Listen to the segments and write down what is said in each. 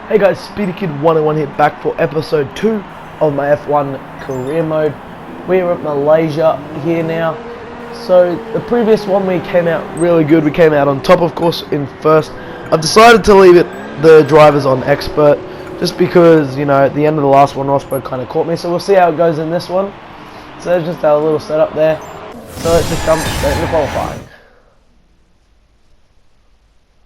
Hey guys, Speedy Kid 101 here, back for episode 2 of my F1 career mode. We're at Malaysia here now. So the previous one we came out really good. We came out on top, of course, in first. I've decided to leave the drivers on expert just because, you know, at the end of the last one Rosberg kind of caught me. So we'll see how it goes in this one. So there's just our little setup there. So let's just jump straight into qualifying.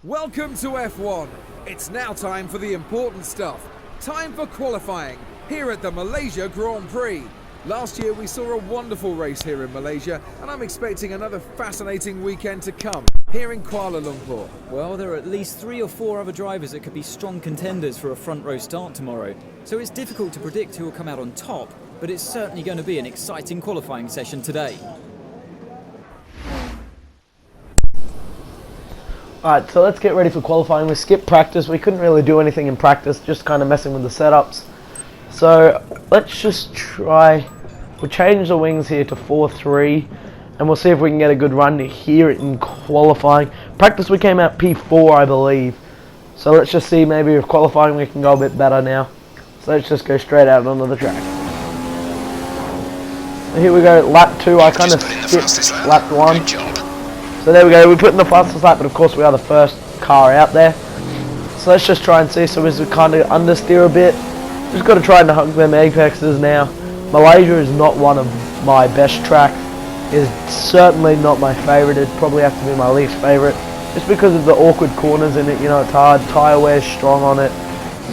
Welcome to F1. It's now time for the important stuff. Time for qualifying here at the Malaysia Grand Prix. Last year we saw a wonderful race here in Malaysia, and I'm expecting another fascinating weekend to come here in Kuala Lumpur. Well, there are at least 3 or 4 other drivers that could be strong contenders for a front row start tomorrow. So it's difficult to predict who will come out on top, but it's certainly going to be an exciting qualifying session today. Alright, so let's get ready for qualifying. We skipped practice. We couldn't really do anything in practice, just kind of messing with the setups. So let's just try. We'll change the wings here to 4-3, and we'll see if we can get a good run here in qualifying. Practice we came out P4, I believe. So let's just see, maybe with qualifying we can go a bit better now. So let's just go straight out onto the track. So here we go, lap 2. I kind of skipped lap 1. So there we go, we put in the fastest lap, but of course we are the first car out there. So let's just try and see. So as we kind of understeer a bit, just got to try and hug them apexes now. Malaysia is not one of my best tracks. It's certainly not my favourite. It'd probably have to be my least favourite, just because of the awkward corners in it. You know, it's hard. Tyre wear is strong on it.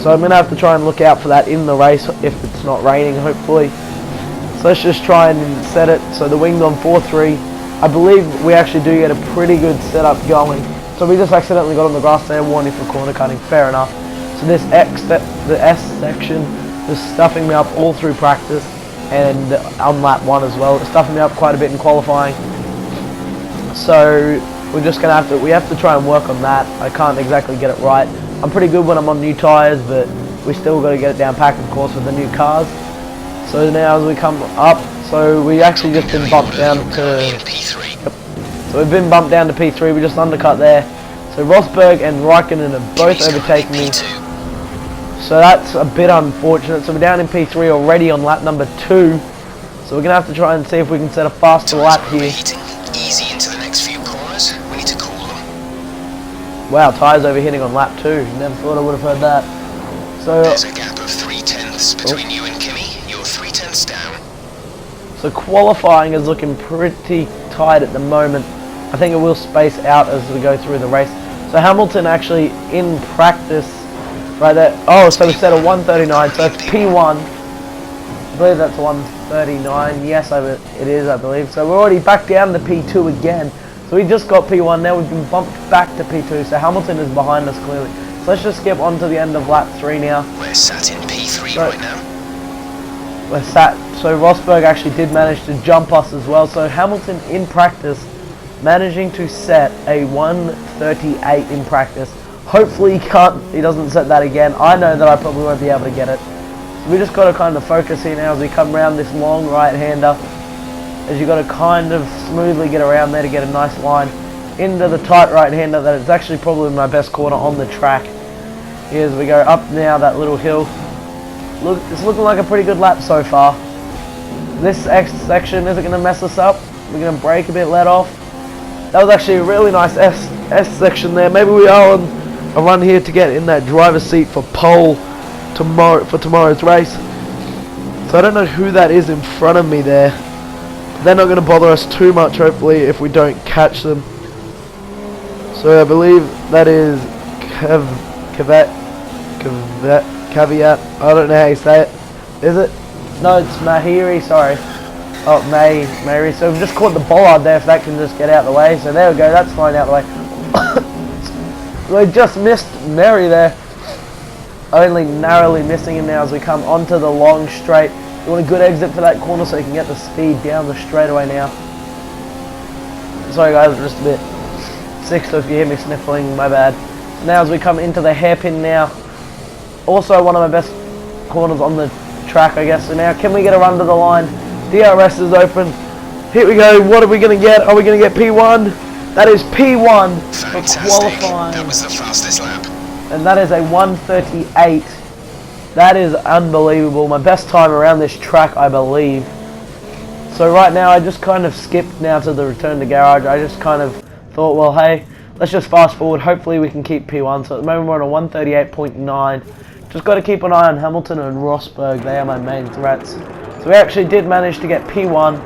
So I'm going to have to try and look out for that in the race if it's not raining, hopefully. So let's just try and set it. So the wing's on 4-3. I believe we actually do get a pretty good setup going. So we just accidentally got on the grass there, warning for corner cutting, fair enough. So this the S section was stuffing me up all through practice and on lap 1 as well. It's stuffing me up quite a bit in qualifying. So we're just gonna we have to try and work on that. I can't exactly get it right. I'm pretty good when I'm on new tyres, but we still got to get it down packed, of course, with the new cars. So now as we come up, so we actually just been bumped down to So we've been bumped down to P3, we just undercut there. So Rosberg and Raikkonen have both overtaken me. So that's a bit unfortunate. So we're down in P3 already on lap number 2. So we're going to have to try and see if we can set a faster lap here. Easy into the next few corners. We need to cool them. Wow, tyres overheating on lap 2. Never thought I would have heard that. So there's a gap of 3/10 between you and Kimmy. You're 3/10 down. So qualifying is looking pretty tight at the moment. I think it will space out as we go through the race. So Hamilton actually in practice right there. Oh, so we set a 139. So it's P1. I believe that's 139. Yes, it is, I believe. So we're already back down to P2 again. So we just got P1. Now we've been bumped back to P2. So Hamilton is behind us clearly. So let's just skip on to the end of lap 3 now. We're sat in P3 right now. We're sat. So Rosberg actually did manage to jump us as well. So Hamilton in practice managing to set a 138 in practice. Hopefully he doesn't set that again. I know that I probably won't be able to get it. So we just got to kind of focus here now as we come around this long right-hander. As you got to kind of smoothly get around there to get a nice line into the tight right-hander. That is actually probably my best corner on the track. Here as we go up now that little hill. Look, it's looking like a pretty good lap so far. This X section isn't going to mess us up. We're going to brake a bit, let off. That was actually a really nice S section there. Maybe we are on a run here to get in that driver's seat for pole for tomorrow's race. So I don't know who that is in front of me there. They're not going to bother us too much, hopefully, if we don't catch them. So I believe that is Caveat. I don't know how you say it. Is it? No, it's Mahiri, sorry. Oh, Mary. So we've just caught the bollard there, if that can just get out of the way. So there we go, that's fine out of the way. We just missed Mary there. Only narrowly missing him now as we come onto the long straight. You want a good exit for that corner so you can get the speed down the straightaway now. Sorry guys, just a bit sick, so if you hear me sniffling, my bad. Now as we come into the hairpin now. Also one of my best corners on the track, I guess. So now can we get a run to the line? DRS is open. Here we go. What are we going to get? Are we going to get P1? That is P1 for qualifying. That was the fastest lap. and that is a 1:38. That is unbelievable. My best time around this track, I believe. So right now, I just kind of skipped now to the return to garage. I just kind of thought, well, hey, let's just fast forward. Hopefully we can keep P1. So at the moment we're on a 1:38.9. Just got to keep an eye on Hamilton and Rosberg. They are my main threats. So we actually did manage to get P1,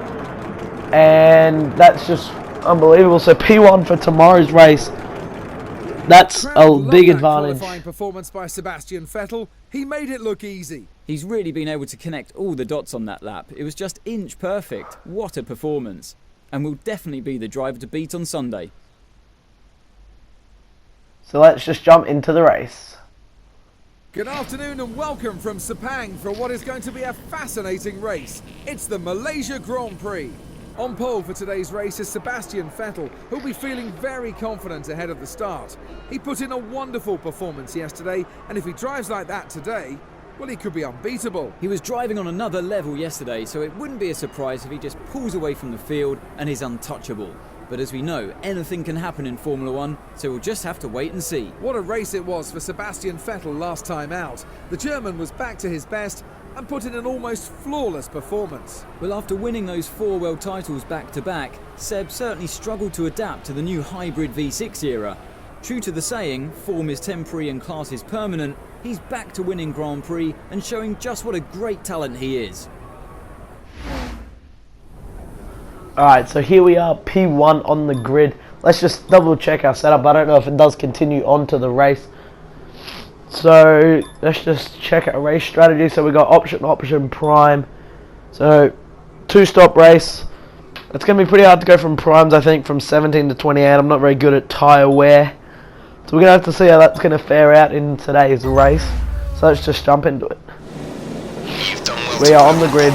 and that's just unbelievable. So P1 for tomorrow's race. That's a big advantage. Qualifying performance by Sebastian Vettel. He made it look easy. He's really been able to connect all the dots on that lap. It was just inch perfect. What a performance. And will definitely be the driver to beat on Sunday. So let's just jump into the race. Good afternoon and welcome from Sepang for what is going to be a fascinating race. It's the Malaysia Grand Prix. On pole for today's race is Sebastian Vettel, who'll be feeling very confident ahead of the start. He put in a wonderful performance yesterday, and if he drives like that today, well, he could be unbeatable. He was driving on another level yesterday, so it wouldn't be a surprise if he just pulls away from the field and is untouchable. But as we know, anything can happen in Formula 1, so we'll just have to wait and see. What a race it was for Sebastian Vettel last time out. The German was back to his best and put in an almost flawless performance. Well, after winning those 4 world titles back-to-back, Seb certainly struggled to adapt to the new hybrid V6 era. True to the saying, form is temporary and class is permanent, he's back to winning Grand Prix and showing just what a great talent he is. Alright, so here we are, P1 on the grid. Let's just double check our setup. I don't know if it does continue on to the race. So let's just check our race strategy. So we got option, prime. So 2-stop race. It's going to be pretty hard to go from primes, I think, from 17 to 28. I'm not very good at tyre wear. So we're going to have to see how that's going to fare out in today's race. So let's just jump into it. We are on the grid.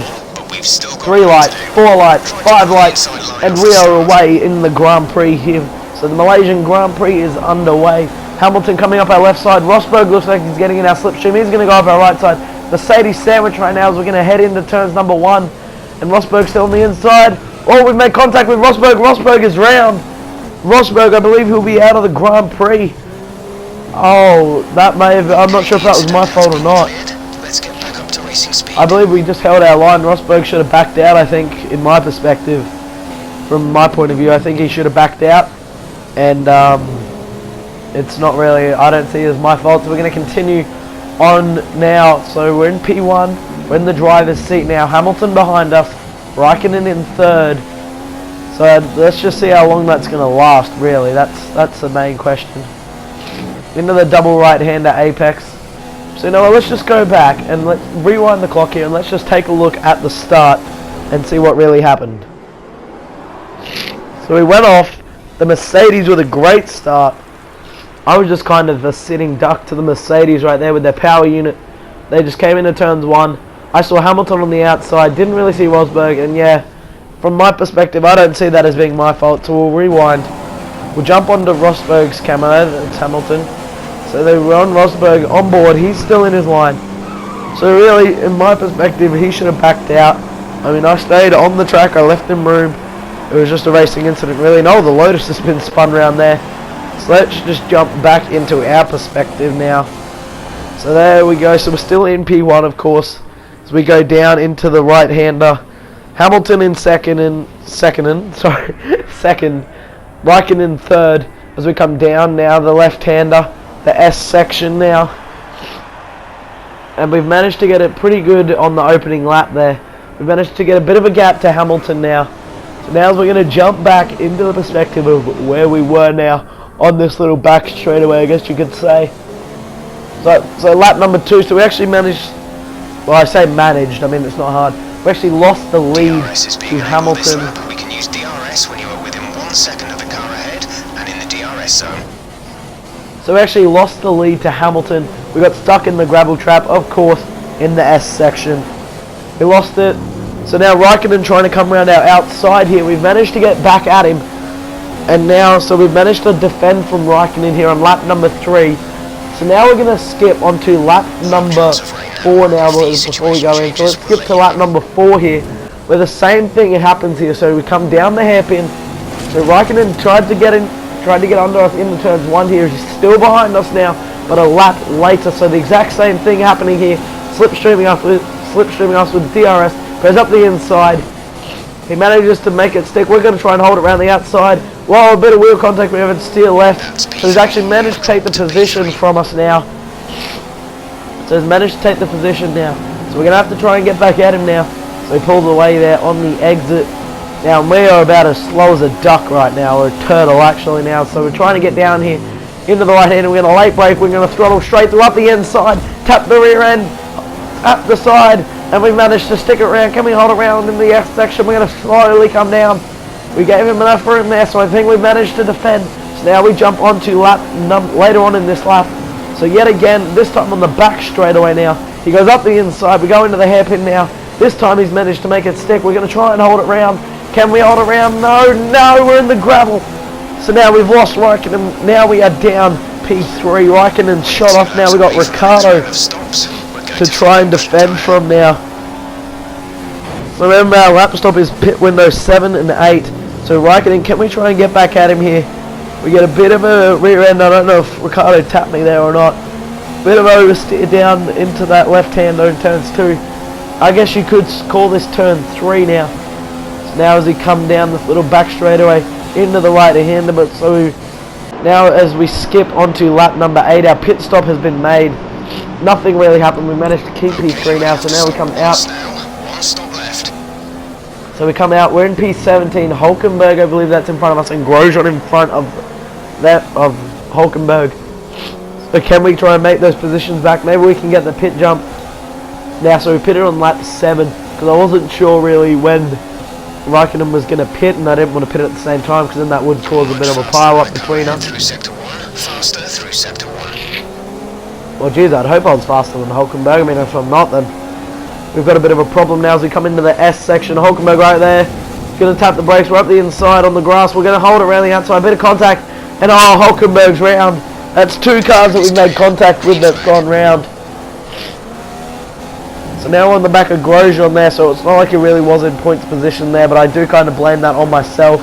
3 lights, 4 lights, 5 lights, and we are away in the Grand Prix here. So the Malaysian Grand Prix is underway. Hamilton coming up our left side. Rosberg looks like he's getting in our slipstream. He's going to go up our right side. Mercedes sandwich right now as we're going to head into turns number 1. And Rosberg's still on the inside. Oh, we've made contact with Rosberg. Rosberg is round. Rosberg, I believe he'll be out of the Grand Prix. Oh, that may have... I'm not sure if that was my fault or not. I believe we just held our line. Rosberg should have backed out, I think, in my perspective. From my point of view, I think he should have backed out. And it's not really, I don't see it as my fault. So we're going to continue on now. So we're in P1. We're in the driver's seat now. Hamilton behind us. Raikkonen in 3rd. So let's just see how long that's going to last, really. That's the main question. Into the double right-hander apex. So you know what, let's just go back and let's rewind the clock here and let's just take a look at the start and see what really happened. So we went off, the Mercedes with a great start. I was just kind of a sitting duck to the Mercedes right there with their power unit. They just came into turns 1. I saw Hamilton on the outside, didn't really see Rosberg, and yeah, from my perspective, I don't see that as being my fault, so we'll rewind. We'll jump onto Rosberg's camera, it's Hamilton. So they were on Rosberg on board, he's still in his line. So really, in my perspective, he should have backed out. I mean, I stayed on the track, I left him room. It was just a racing incident, really. No, the Lotus has been spun around there. So let's just jump back into our perspective now. So there we go, so we're still in P1, of course. As we go down into the right-hander. Hamilton in second. Raikkonen in 3rd. As we come down now, the left-hander. The S section now, and we've managed to get it pretty good on the opening lap there. We've managed to get a bit of a gap to Hamilton now. So now we're going to jump back into the perspective of where we were now on this little back straightaway, I guess you could say. So lap number 2, so we actually managed, well, I say managed, I mean it's not hard. We actually lost the lead to Hamilton. We can use DRS when you are within 1 second of the car ahead and in the DRS zone. So we actually lost the lead to Hamilton. We got stuck in the gravel trap, of course, in the S section. We lost it. So now Raikkonen trying to come around our outside here. We've managed to get back at him. And now, so we've managed to defend from Raikkonen here on lap number 3. So now we're going to skip onto lap number 4 now before we go in. So let's skip to lap number 4 here, where the same thing happens here. So we come down the hairpin. So Raikkonen tried to get under us in the turns 1 here. He's still behind us now. but a lap later. So the exact same thing happening here. Slipstreaming us with DRS, goes up the inside. He manages to make it stick. We're going to try and hold it around the outside. Whoa, a bit of wheel contact. We have it steer left. So he's actually managed to take the position from us now. So he's managed to take the position now. So we're going to have to try and get back at him now. So he pulls away there on the exit. Now we are about as slow as a duck right now, or a turtle actually now. So we're trying to get down here into the right hand, and we're going to late brake. We're going to throttle straight through up the inside, tap the rear end, up the side, and we managed to stick it around. Can we hold it around in the F section? We're going to slowly come down. We gave him enough room there, so I think we managed to defend. So now we jump onto lap later on in this lap. So yet again, this time on the back straightaway now. He goes up the inside. We go into the hairpin now. This time he's managed to make it stick. We're going to try and hold it round. Can we hold it round? No, we're in the gravel. So now we've lost Raikkonen. Now we are down P3. Raikkonen shot off. Now we got Ricciardo to try and defend from now. So remember, our lap stop is pit window 7 and 8. So Raikkonen, can we try and get back at him here? We get a bit of a rear end. I don't know if Ricciardo tapped me there or not. Bit of oversteer down into that left hand in turns 2. I guess you could call this turn 3 now. So now as he come down this little back straightaway into the right hander, but so now as we skip onto lap number 8, our pit stop has been made. Nothing really happened. We managed to keep P3 now, so now we come out. So we come out, we're in P17, Hulkenberg, I believe that's in front of us, and Grosjean in front of that of Hulkenberg. So can we try and make those positions back? Maybe we can get the pit jump now. So we pitted on lap 7, because I wasn't sure really when Raikkonen was going to pit, and I didn't want to pit at the same time, because then that would cause a bit of a pile up between us. Well, geez, I'd hope I was faster than Hulkenberg. I mean, if I'm not, then we've got a bit of a problem now as we come into the S section. Hulkenberg right there. He's going to tap the brakes. We're up the inside on the grass. We're going to hold it around the outside. A bit of contact. And Hulkenberg's round. That's 2 cars that we've made contact with that's gone round. So now we're on the back of Grosjean there. So it's not like he really was in points position there. But I do kind of blame that on myself.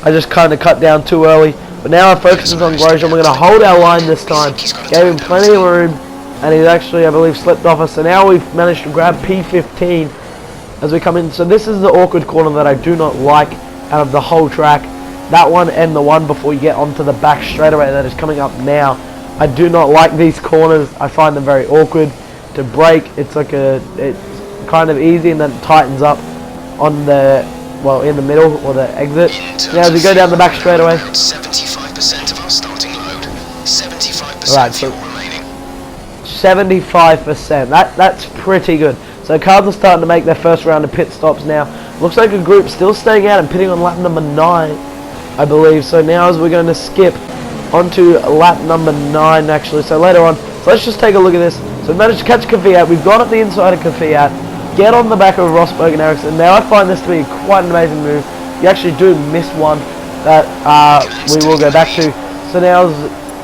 I just kind of cut down too early. But now our focus is on Grosjean. We're going to hold our line this time. Gave him plenty of room. And he's actually, I believe, slipped off us. So now we've managed to grab P15 as we come in. So this is the awkward corner that I do not like out of the whole track. That one and the one before you get onto the back straightaway that is coming up now. I do not like these corners. I find them very awkward to brake. It's like it's kind of easy and then it tightens up on the, well, in the middle or the exit. Now as we go down the back straightaway. 75% of our starting load. 75% Alright, so remaining. 75%. That's pretty good. So cars are starting to make their first round of pit stops now. Looks like a group still staying out and pitting on lap number 9, I believe. So now as we're going to skip onto lap number 9 actually. So later on. So let's just take a look at this. So we managed to catch Kvyat. We've gone up the inside of Kvyat. Get on the back of Rosberg and Ericsson. Now I find this to be quite an amazing move. You actually do miss one that we will go back to. So now as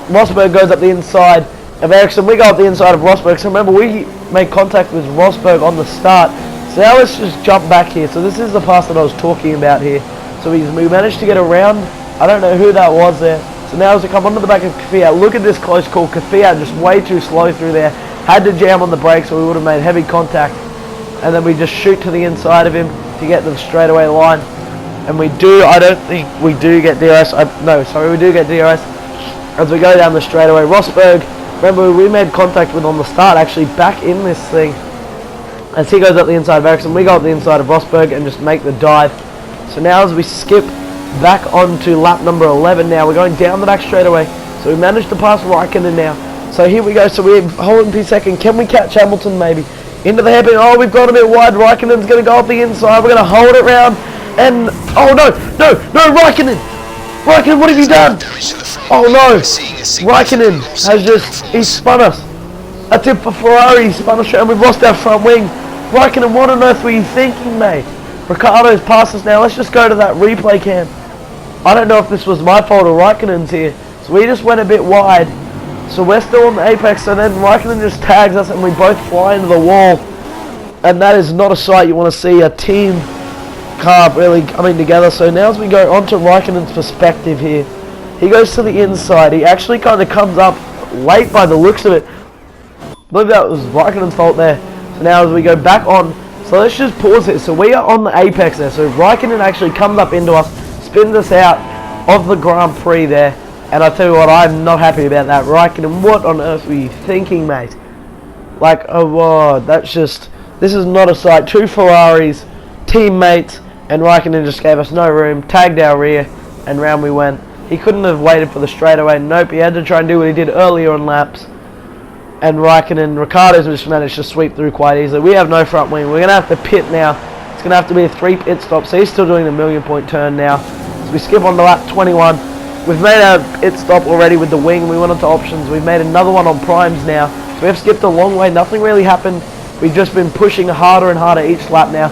Rosberg goes up the inside of Ericsson, we go up the inside of Rosberg. So remember, we made contact with Rosberg on the start. So now let's just jump back here. So this is the pass that I was talking about here. So we managed to get around. I don't know who that was there. So now as we come onto the back of Kvyat, look at this close call. Kvyat just way too slow through there. Had to jam on the brakes, so we would have made heavy contact. And then we just shoot to the inside of him to get the straightaway line. And we do, I don't think we do get DRS. We do get DRS as we go down the straightaway. Rosberg, remember we made contact with on the start, actually back in this thing. As he goes up the inside of Ericsson, we go up the inside of Rosberg and just make the dive. So now as we skip back onto lap number 11 now, we're going down the back straightaway. So we managed to pass Raikkonen now. So here we go, so we're holding P2. Can we catch Hamilton maybe? Into the hairpin, oh we've got a bit wide, Raikkonen's going to go up the inside, we're going to hold it round. And, oh no, Raikkonen! Raikkonen, what have you done? Oh no, Raikkonen has just, he spun us. A tip for Ferrari, he spun us and we've lost our front wing. Raikkonen, what on earth were you thinking, mate? Ricciardo's past us now, let's just go to that replay cam. I don't know if this was my fault or Raikkonen's here. So we just went a bit wide. So we're still on the apex, so then Raikkonen just tags us and we both fly into the wall. And that is not a sight you want to see, a team car really coming together. So now as we go onto Raikkonen's perspective here, he goes to the inside. He actually kind of comes up late by the looks of it. I believe that was Raikkonen's fault there. So now as we go back on, so let's just pause it. So we are on the apex there. So Raikkonen actually comes up into us, spins us out of the Grand Prix there. And I tell you what, I'm not happy about that. Raikkonen, what on earth were you thinking, mate? Like, oh, wow, that's just, this is not a sight. 2 Ferraris, teammates, and Raikkonen just gave us no room, tagged our rear, and round we went. He couldn't have waited for the straightaway. Nope, he had to try and do what he did earlier on laps. And Ricciardo's just managed to sweep through quite easily. We have no front wing. We're going to have to pit now. It's going to have to be a 3 pit stop. So he's still doing the million-point turn now. So we skip on to lap 21. We've made our pit stop already with the wing. We went on to options. We've made another one on primes now. So we have skipped a long way. Nothing really happened. We've just been pushing harder and harder each lap now.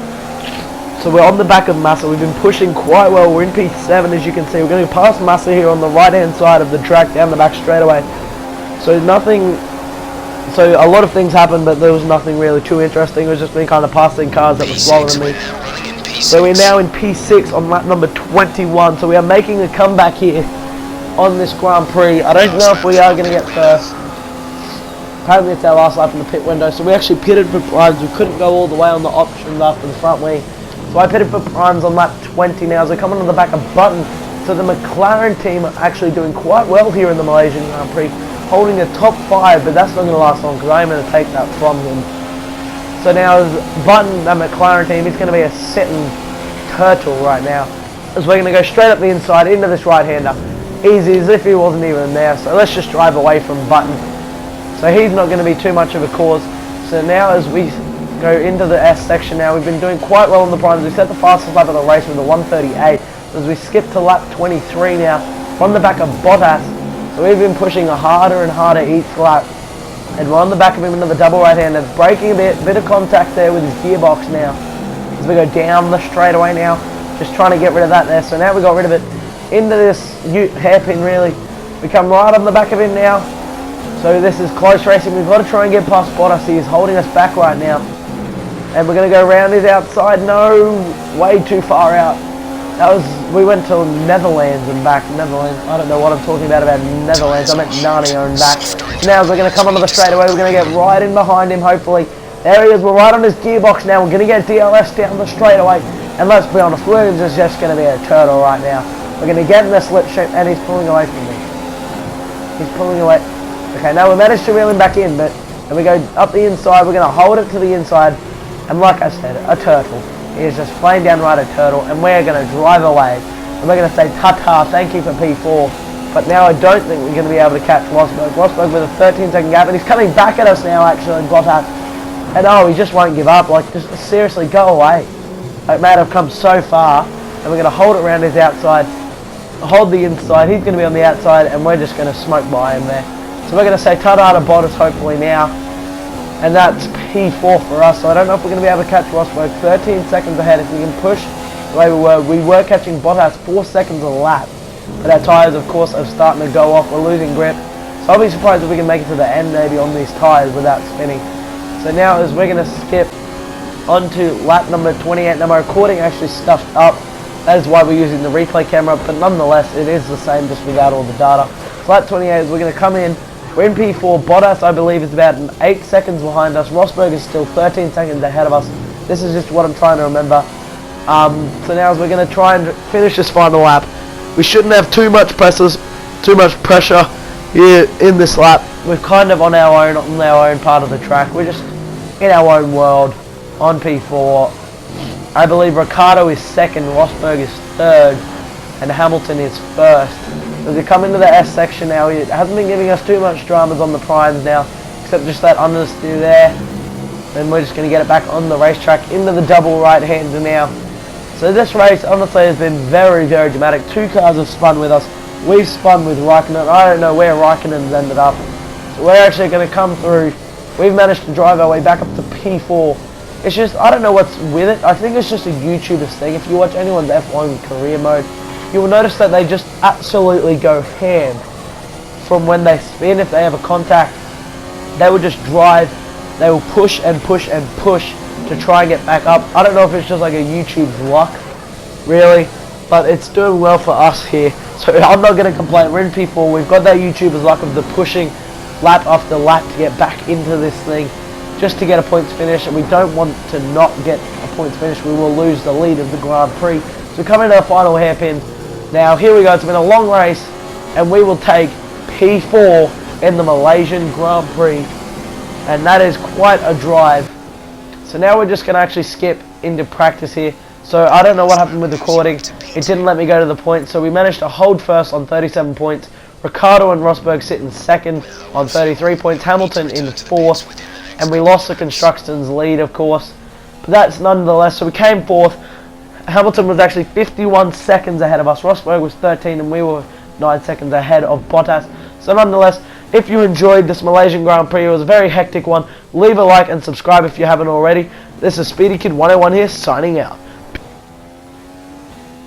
So we're on the back of Massa. We've been pushing quite well. We're in P7 as you can see. We're going to pass Massa here on the right-hand side of the track down the back straightaway. So a lot of things happened, but there was nothing really too interesting. It was just me kind of passing cars that were slower than me. So we're now in P6 on lap number 21. So we are making a comeback here on this Grand Prix. I don't know if we are going to get first. Apparently it's our last lap in the pit window. So we actually pitted for primes. We couldn't go all the way on the options after the front wing. So I pitted for primes on lap 20 now. As I come onto the back of Button. So the McLaren team are actually doing quite well here in the Malaysian Grand Prix, holding the top 5, but that's not going to last long because I'm going to take that from him. So now as Button, the McLaren team, he's going to be a sitting turtle right now. As we're going to go straight up the inside into this right-hander. Easy as if he wasn't even there. So let's just drive away from Button. So he's not going to be too much of a cause. So now as we go into the S section now, we've been doing quite well in the primes. We set the fastest lap of the race with a 1:38. As we skip to lap 23 now, from the back of Bottas. So we've been pushing harder and harder each lap. And we're on the back of him into the double right-hander, breaking a bit of contact there with his gearbox now. As we go down the straightaway now, just trying to get rid of that there. So now we got rid of it into this hairpin really. We come right on the back of him now. So this is close racing. We've got to try and get past Bottas. He is holding us back right now. And we're going to go around his outside. No, way too far out. We went to Netherlands and back. Netherlands. I don't know what I'm talking about Netherlands. I meant Narnia and back. Now as we're going to come onto the straightaway, we're going to get right in behind him, hopefully. There he is. We're right on his gearbox now. We're going to get DLS down the straightaway. And let's be honest, Williams is just going to be a turtle right now. We're going to get in the slip shoot, and he's pulling away from me. He's pulling away. Okay, now we managed to reel him back in, and we go up the inside. We're going to hold it to the inside. And like I said, a turtle. He is just plain downright a turtle, and we're going to drive away. And we're going to say, ta-ta, thank you for P4. But now I don't think we're going to be able to catch Rosberg. Rosberg with a 13-second gap, and he's coming back at us now, actually, Bottas. And oh, he just won't give up. Like, just seriously, go away. Like, mate, I've come so far, and we're going to hold it around his outside, hold the inside. He's going to be on the outside, and we're just going to smoke by him there. So we're going to say ta-ta to Bottas, hopefully now. And that's P4 for us, so I don't know if we're going to be able to catch Rosberg. 13 seconds ahead. If we can push the way we were catching Bottas 4 seconds a lap. But our tyres, of course, are starting to go off. We're losing grip. So I'll be surprised if we can make it to the end maybe on these tyres without spinning. So now as we're going to skip onto lap number 28. Now my recording actually stuffed up. That is why we're using the replay camera, but nonetheless it is the same just without all the data. So lap 28 is we're going to come in. We're in P4. Bottas, I believe, is about 8 seconds behind us. Rosberg is still 13 seconds ahead of us. This is just what I'm trying to remember. So now as we're going to try and finish this final lap. We shouldn't have too much pressure here in this lap. We're kind of on our own part of the track. We're just in our own world on P4. I believe Ricciardo is second, Rosberg is third, and Hamilton is first. As we come into the S section now, it hasn't been giving us too much dramas on the primes now, except just that understeer there. Then we're just going to get it back on the racetrack into the double right-hander now. So this race, honestly, has been very, very dramatic. 2 cars have spun with us. We've spun with Raikkonen. I don't know where Raikkonen's ended up. So we're actually going to come through. We've managed to drive our way back up to P4. It's just, I don't know what's with it. I think it's just a YouTuber's thing. If you watch anyone's F1 career mode, you will notice that they just absolutely go ham from when they spin. If they have a contact, they will just drive. They will push and push and push to try and get back up. I don't know if it's just like a YouTube's luck, really, but it's doing well for us here. So I'm not going to complain. We're in P4. We've got that YouTuber's luck of the pushing lap after lap to get back into this thing, just to get a points finish, and we don't want to not get a points finish. We will lose the lead of the Grand Prix. So we're coming to the final hairpin. Now here we go, it's been a long race, and we will take P4 in the Malaysian Grand Prix, and that is quite a drive. So now we're just going to actually skip into practice here. So I don't know what happened with the recording, it didn't let me go to the points, so we managed to hold first on 37 points. Ricardo and Rosberg sit in second on 33 points, Hamilton in fourth, and we lost the constructors lead, of course, but that's nonetheless. So we came fourth. Hamilton was actually 51 seconds ahead of us, Rosberg was 13, and we were 9 seconds ahead of Bottas. So nonetheless, if you enjoyed this Malaysian Grand Prix, it was a very hectic one. Leave a like and subscribe if you haven't already. This is Speedy Kid 101 here, signing out.